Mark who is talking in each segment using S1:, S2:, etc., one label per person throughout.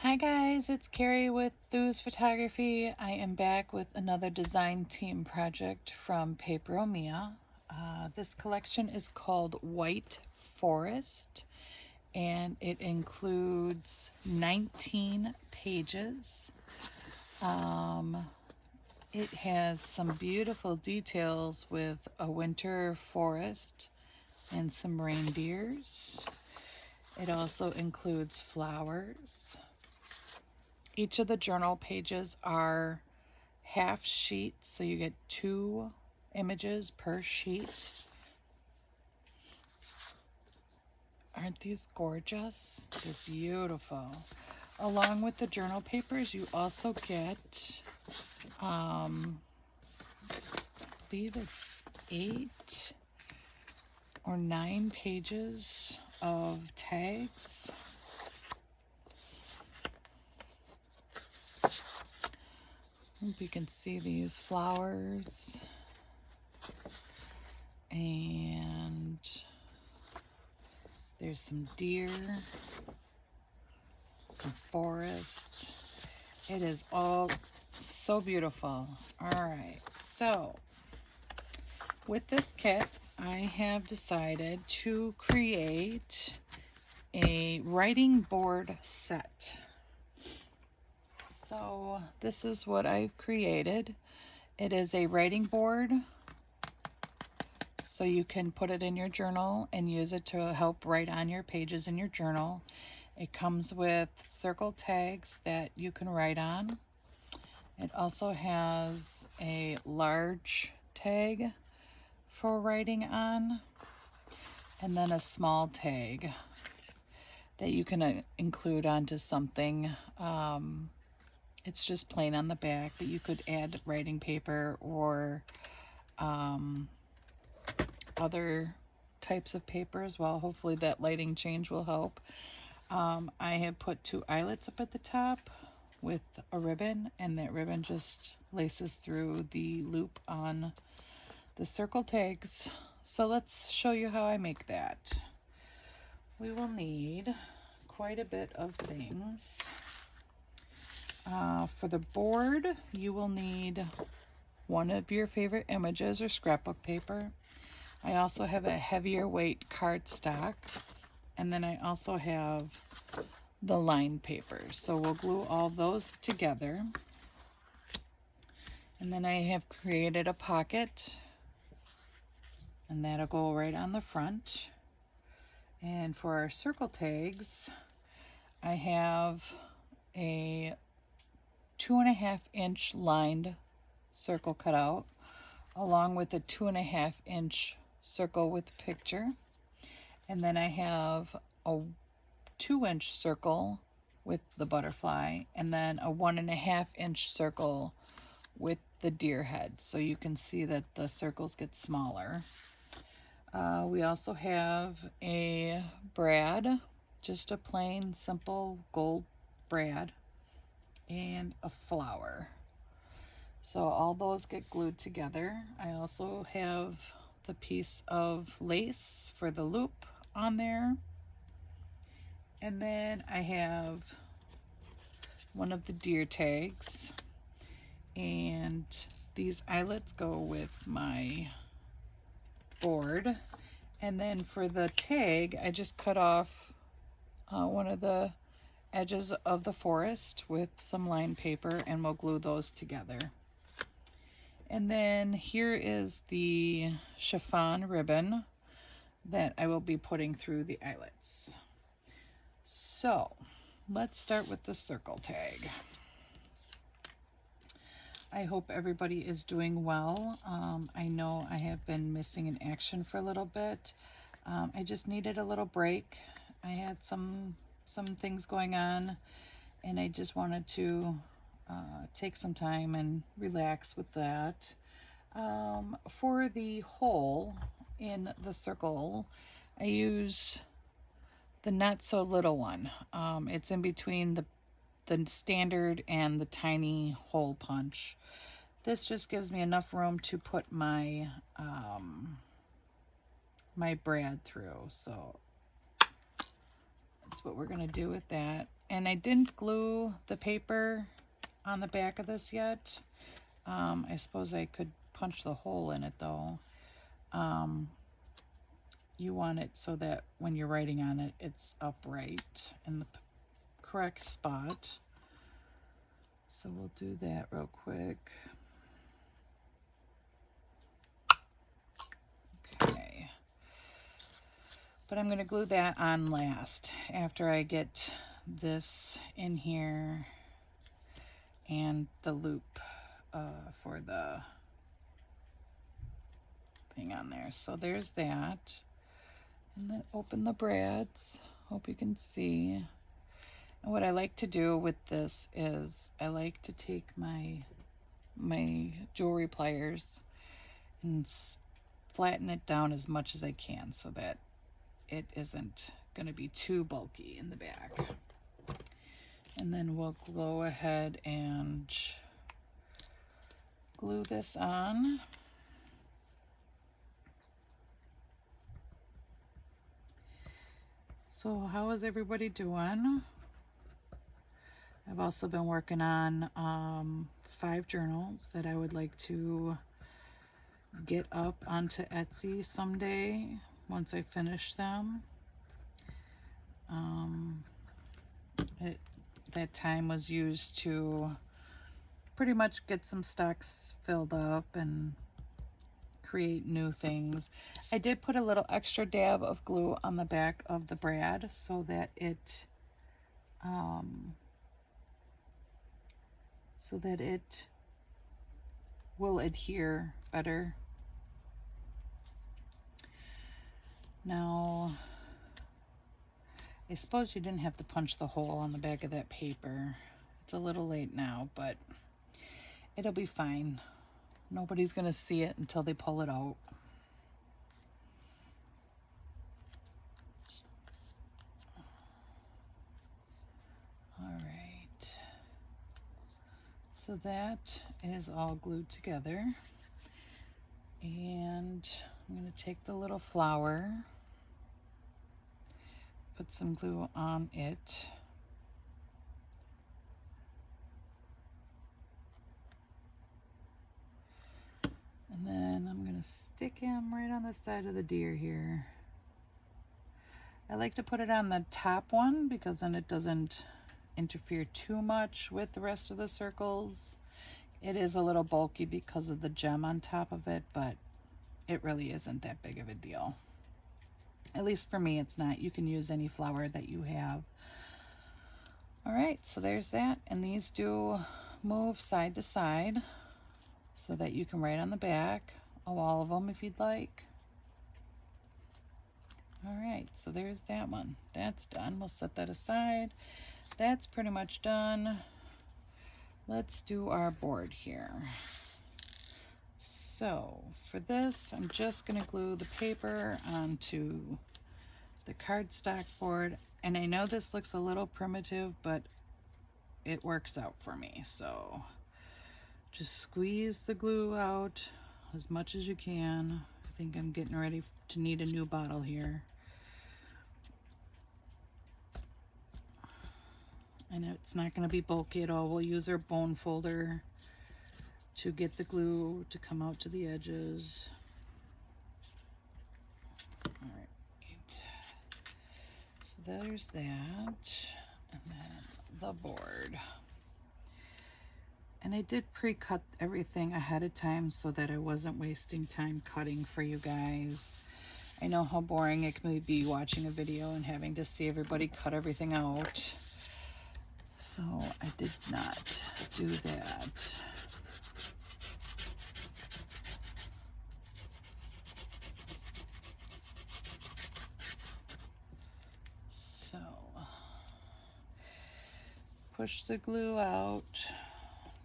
S1: Hi guys, it's Carrie with Thew's Photography. I am back with another design team project from Paperomia. This collection is called White Forest and it includes 19 pages. It has some beautiful details with a winter forest and some reindeers. It also includes flowers. Each of the journal pages are half sheets, so you get 2 images per sheet. Aren't these gorgeous? They're beautiful. Along with the journal papers, you also get, I believe it's 8 or 9 pages of tags. Hope you can see these flowers, and there's some deer, some forest. It is all so beautiful. All right, so with this kit, I have decided to create a writing board set. So this is what I've created. It is a writing board, so you can put it in your journal and use it to help write on your pages in your journal. It comes with circle tags that you can write on. It also has a large tag for writing on, and then a small tag that you can include onto something. It's just plain on the back, but you could add writing paper or other types of paper as well. Hopefully that lighting change will help. I have put 2 eyelets up at the top with a ribbon, and that ribbon just laces through the loop on the circle tags. So let's show you how I make that. We will need quite a bit of things. For the board, you will need one of your favorite images or scrapbook paper. I also have a heavier weight cardstock, and then I also have the lined paper. So we'll glue all those together. And then I have created a pocket, and that'll go right on the front. And for our circle tags, I have a 2.5 inch lined circle cut out, along with a 2.5 inch circle with picture. And then I have a 2 inch circle with the butterfly, and then a 1.5 inch circle with the deer head. So you can see that the circles get smaller. We also have a brad, just a plain simple gold brad, and a flower. So all those get glued together. I also have the piece of lace for the loop on there. And then I have one of the deer tags, and these eyelets go with my board. And then for the tag, I just cut off one of the edges of the forest with some lined paper, and we'll glue those together. And then here is the chiffon ribbon that I will be putting through the eyelets. So let's start with the circle tag. I hope everybody is doing well. I know I have been missing in action for a little bit. I just needed a little break. I had some things going on, and I just wanted to take some time and relax with that. For the hole in the circle, I use the not so little one. It's in between the standard and the tiny hole punch. This just gives me enough room to put my my brad through. So that's what we're going to do with that. And I didn't glue the paper on the back of this yet. I suppose I could punch the hole in it though. You want it so that when you're writing on it, it's upright in the correct spot. So we'll do that real quick. Okay. But I'm going to glue that on last after I get this in here and the loop for the thing on there. So there's that. And then open the brads. Hope you can see. And what I like to do with this is I like to take my jewelry pliers and flatten it down as much as I can so that it isn't going to be too bulky in the back. And then we'll go ahead and glue this on. So how is everybody doing? I've also been working on 5 journals that I would like to get up onto Etsy someday once I finish them. That time was used to pretty much get some stocks filled up and create new things. I did put a little extra dab of glue on the back of the brad so that it will adhere better. Now, I suppose you didn't have to punch the hole on the back of that paper. It's a little late now, but it'll be fine. Nobody's gonna see it until they pull it out. All right. So that is all glued together. And I'm gonna take the little flower, put some glue on it. And then I'm gonna stick him right on the side of the deer here. I like to put it on the top one because then it doesn't interfere too much with the rest of the circles. It is a little bulky because of the gem on top of it, but it really isn't that big of a deal. At least for me, it's not. You can use any flower that you have. All right, so there's that. And these do move side to side so that you can write on the back of all of them if you'd like. All right, so there's that one. That's done. We'll set that aside. That's pretty much done. Let's do our board here. So for this, I'm just gonna glue the paper onto the cardstock board. And I know this looks a little primitive, but it works out for me. So just squeeze the glue out as much as you can. I think I'm getting ready to need a new bottle here. And it's not going to be bulky at all. We'll use our bone folder to get the glue to come out to the edges. All right. So there's that. And then the board. And I did pre-cut everything ahead of time so that I wasn't wasting time cutting for you guys. I know how boring it can be watching a video and having to see everybody cut everything out. So I did not do that. So push the glue out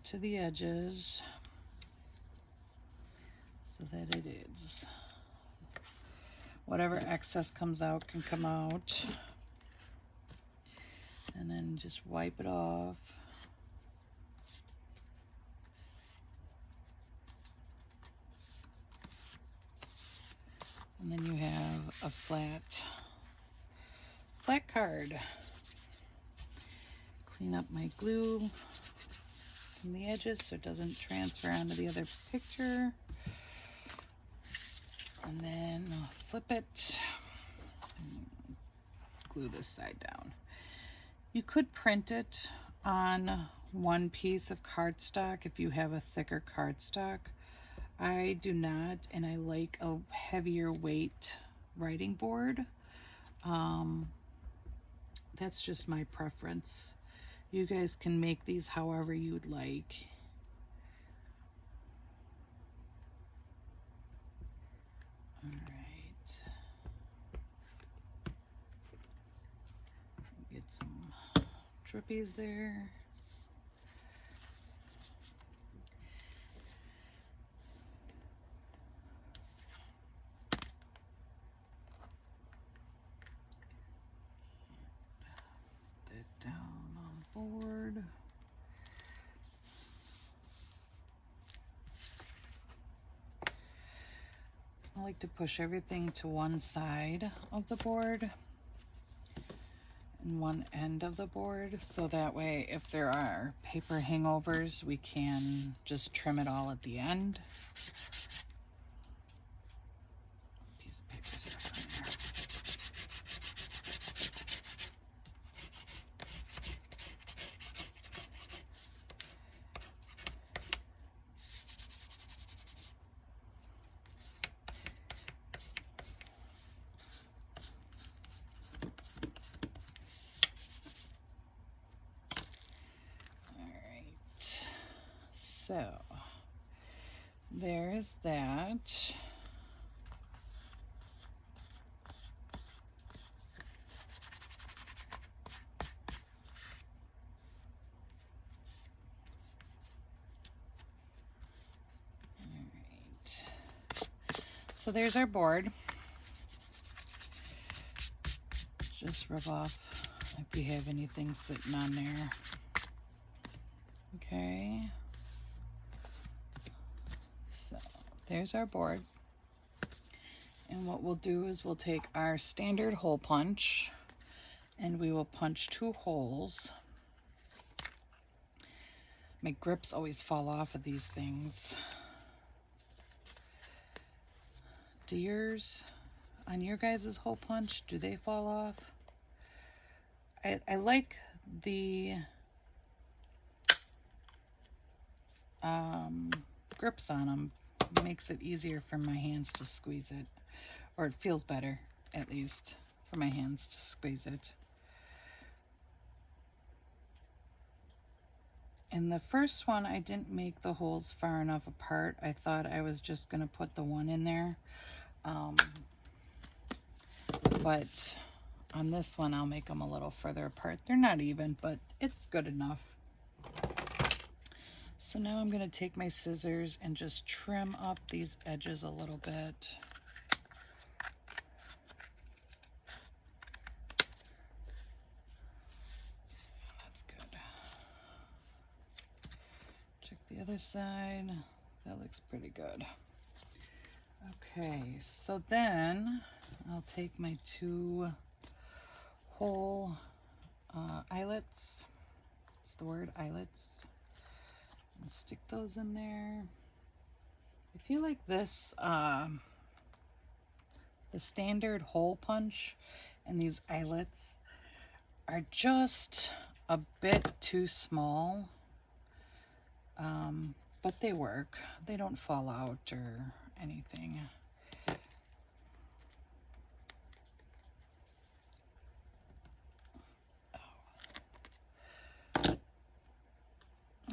S1: to the edges so that it is. Whatever excess comes out can come out. And then just wipe it off. And then you have a flat card. Clean up my glue from the edges so it doesn't transfer onto the other picture. And then I'll flip it and glue this side down. You could print it on one piece of cardstock if you have a thicker cardstock. I do not, and I like a heavier weight writing board. That's just my preference. You guys can make these however you'd like. All right. Get some drippies there. Put that down on board. I like to push everything to one side of the board and one end of the board, so that way if there are paper hangovers, we can just trim it all at the end. Piece of paper stuck on there. So there's that. All right. So there's our board. Just rub off if you have anything sitting on there. Okay. There's our board, and what we'll do is we'll take our standard hole punch and we will punch 2 holes. My grips always fall off of these things. Do yours, on your guys' hole punch, do they fall off? I like the grips on them. It makes it easier for my hands to squeeze it, or it feels better, at least, for my hands to squeeze it. In the first one, I didn't make the holes far enough apart. I thought I was just going to put the one in there. But on this one, I'll make them a little further apart. They're not even, but it's good enough. So now I'm going to take my scissors and just trim up these edges a little bit. That's good. Check the other side. That looks pretty good. Okay, so then I'll take my 2 hole eyelets. It's the word eyelets. And stick those in there. I feel like this, the standard hole punch and these eyelets are just a bit too small, but they work. They don't fall out or anything.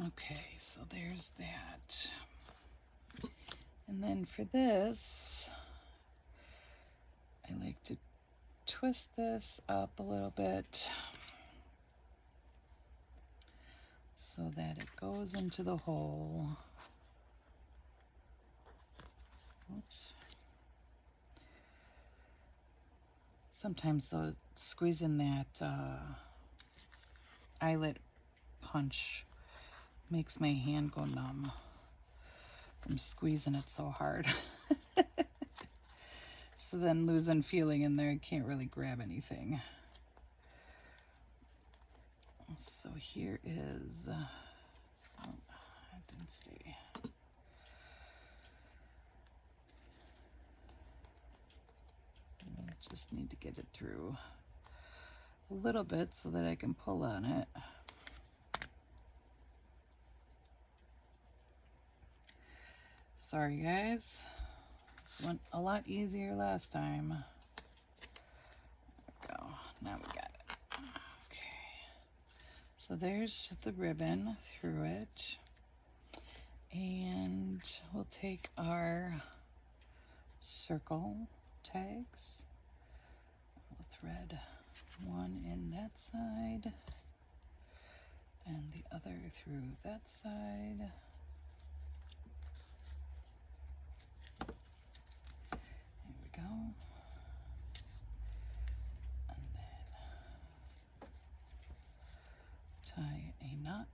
S1: Okay, so there's that. And then for this, I like to twist this up a little bit so that it goes into the hole. Oops. Sometimes though, squeezing that eyelet punch makes my hand go numb from squeezing it so hard. So then losing feeling in there, I can't really grab anything. So here is, oh, it didn't stay. I just need to get it through a little bit so that I can pull on it. Sorry guys, this went a lot easier last time. There we go, now we got it. Okay, so there's the ribbon through it. And we'll take our circle tags. We'll thread one in that side and the other through that side. There we go. And then tie a knot.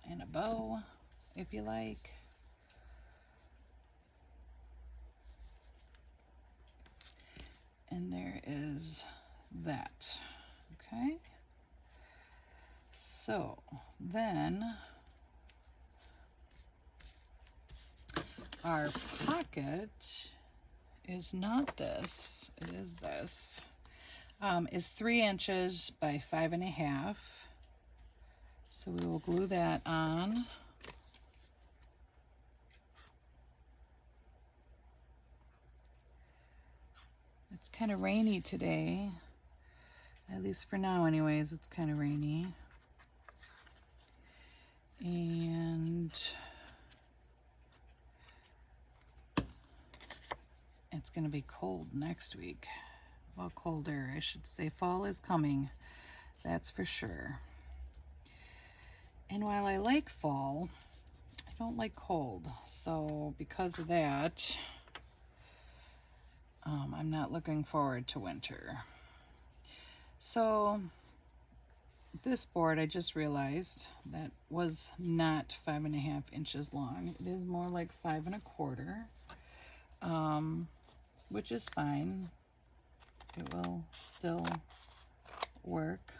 S1: And a bow, if you like. And there is that, okay? So then our pocket is not this, it is this. Is 3 inches by 5.5. So we will glue that on. It's kind of rainy today, at least for now anyways, it's kind of rainy. And it's going to be cold next week. Well, colder, I should say. Fall is coming, that's for sure. And while I like fall, I don't like cold. So because of that, I'm not looking forward to winter. So this board, I just realized that was not 5.5 inches long. It is more like 5.25, which is fine. It will still work.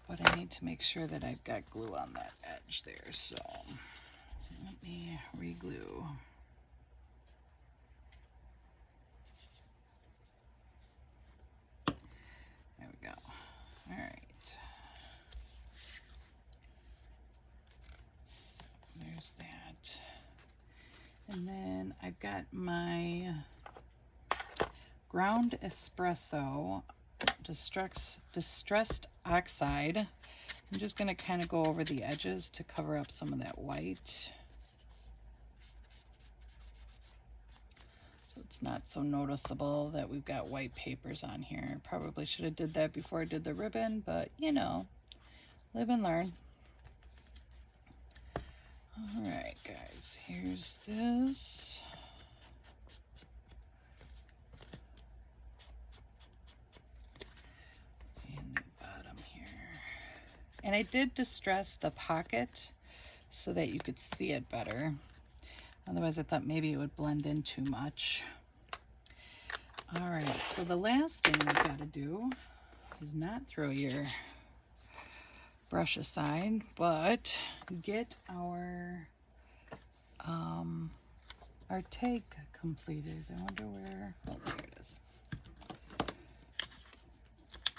S1: But I need to make sure that I've got glue on that edge there, so let me re-glue. There we go. All right. So there's that. And then I've got my ground espresso distressed oxide. I'm just going to kind of go over the edges to cover up some of that white, so it's not so noticeable that we've got white papers on here. Probably should have did that before I did the ribbon, but you know, live and learn. All right guys, here's this. And I did distress the pocket so that you could see it better. Otherwise I thought maybe it would blend in too much. All right, so the last thing we've got to do is not throw your brush aside, but get our tag completed. I wonder where, oh, there it is.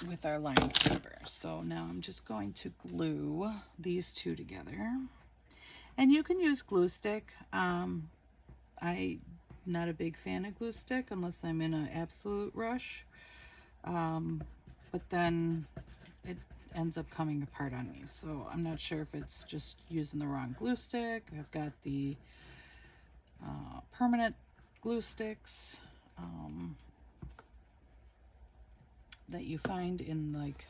S1: With our line paper. So now I'm just going to glue these two together. And you can use glue stick. I'm not a big fan of glue stick unless I'm in an absolute rush. But then it ends up coming apart on me. So I'm not sure if it's just using the wrong glue stick. I've got the permanent glue sticks. That you find in like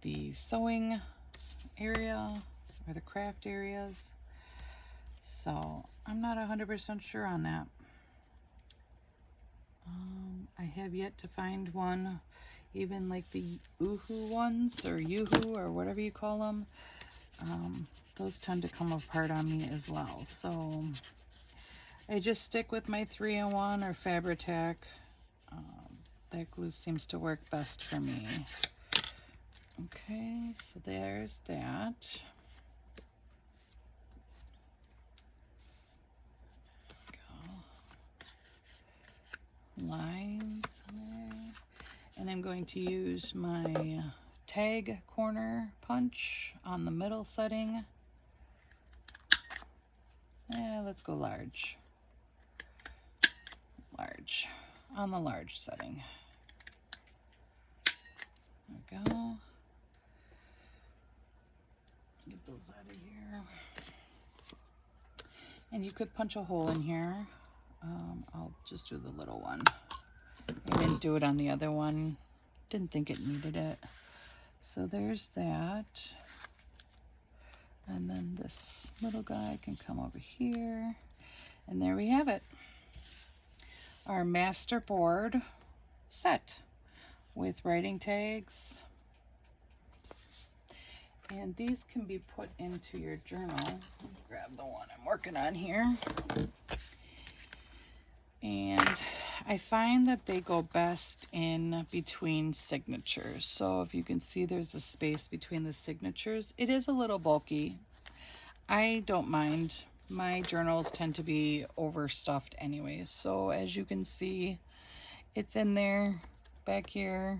S1: the sewing area or the craft areas. So I'm not 100% sure on that. I have yet to find one, even like the Uhu ones or Yoo-hoo or whatever you call them. those tend to come apart on me as well. So I just stick with my 3-in-1 or Fabri-Tac. That glue seems to work best for me. Okay, so there's that. Lines there. And I'm going to use my tag corner punch on the middle setting. Let's go large. Large. On the large setting. There we go. Get those out of here. And you could punch a hole in here. I'll just do the little one. I didn't do it on the other one. Didn't think it needed it. So there's that. And then this little guy can come over here. And there we have it. Our master board set with writing tags. And these can be put into your journal. Let me grab the one I'm working on here. And I find that they go best in between signatures. So if you can see, there's a space between the signatures. It is a little bulky. I don't mind. My journals tend to be overstuffed anyways. So as you can see, it's in there, back here,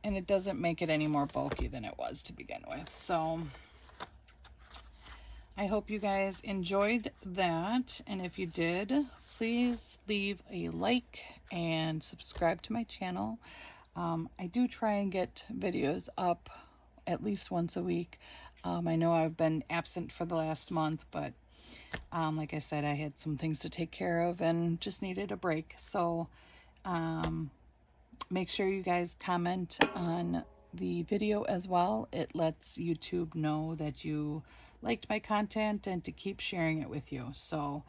S1: and it doesn't make it any more bulky than it was to begin with. So I hope you guys enjoyed that. And if you did, please leave a like and subscribe to my channel. I do try and get videos up at least once a week. I know I've been absent for the last month, but like I said, I had some things to take care of and just needed a break. So make sure you guys comment on the video as well. It lets YouTube know that you liked my content and to keep sharing it with you. So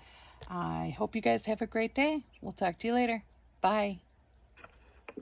S1: I hope you guys have a great day. We'll talk to you later. Bye.